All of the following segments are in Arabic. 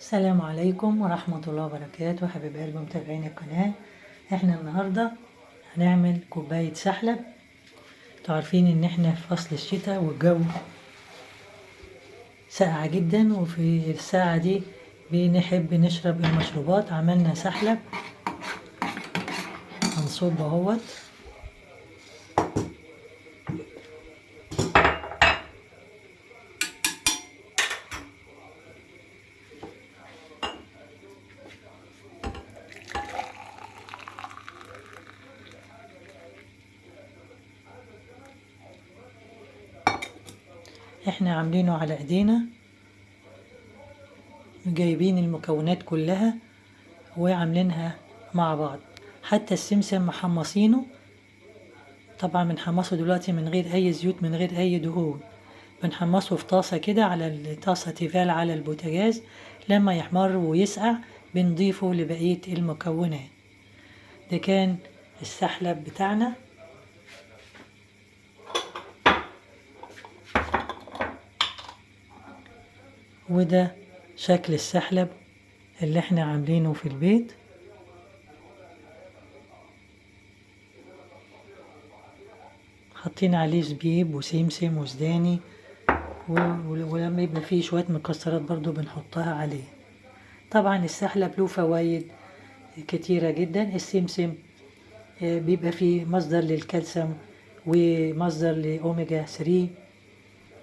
السلام عليكم ورحمة الله وبركاته حبيب قلبي متابعين القناة. احنا النهاردة هنعمل كوباية سحلب. انتوا عارفين ان احنا في فصل الشتاء والجو ساقعة جدا، وفي الساعة دي بنحب نشرب المشروبات. عملنا سحلب هنصب اهوت. احنا عاملينه على ايدينا، جايبين المكونات كلها وعاملينها مع بعض. حتى السمسم محمصينه، طبعا بنحمصه دلوقتي من غير اي زيوت، من غير اي دهون. بنحمصه في طاسة كده، على الطاسة تيفال على البوتاجاز. لما يحمر ويسقع بنضيفه لبقية المكونات. ده كان السحلب بتاعنا. وده شكل السحلب اللي احنا عاملينه في البيت. حاطين عليه زبيب وسمسم وسوداني، ولما يبقى فيه شوية مكسرات برضو بنحطها عليه. طبعا السحلب له فوائد كتيرة جدا. السمسم بيبقى فيه مصدر للكالسيوم ومصدر لأوميجا 3.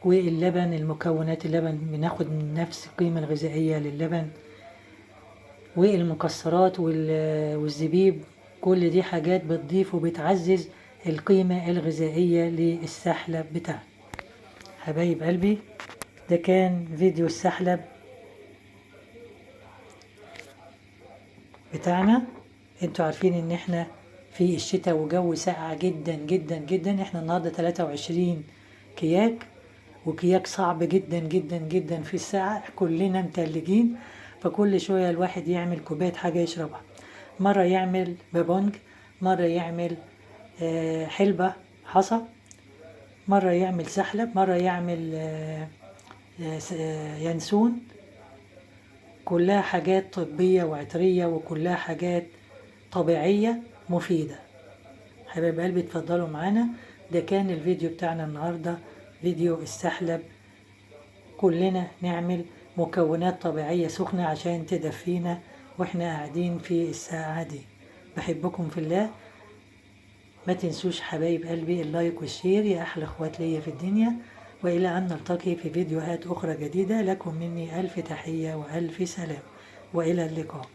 واللبن، المكونات اللبن بناخد من نفس القيمة الغذائية للبن. والمكسرات والزبيب، كل دي حاجات بتضيف وبتعزز القيمة الغذائية للسحلب بتاعنا. حبايب قلبي، ده كان فيديو السحلب بتاعنا. انتوا عارفين ان احنا في الشتاء وجو ساقع جدا جدا جدا. احنا النهاردة 23 كياك، وكياك صعب جدا جدا جدا في الساعة، كلنا متلجين. فكل شوية الواحد يعمل كوباية حاجة يشربها. مرة يعمل بابونج، مرة يعمل حلبة حصى، مرة يعمل سحلب، مرة يعمل ينسون. كلها حاجات طبية وعطرية، وكلها حاجات طبيعية مفيدة. حبايب قلبي اتفضلوا معانا. ده كان الفيديو بتاعنا النهاردة، فيديو السحلب. كلنا نعمل مكونات طبيعية سخنة عشان تدفينا واحنا قاعدين في الساعة دي. بحبكم في الله. ما تنسوش حبايب قلبي اللايك والشير يا أحلى اخوات ليا في الدنيا. وإلى أن نلتقي في فيديوهات أخرى جديدة، لكم مني ألف تحية وألف سلام، وإلى اللقاء.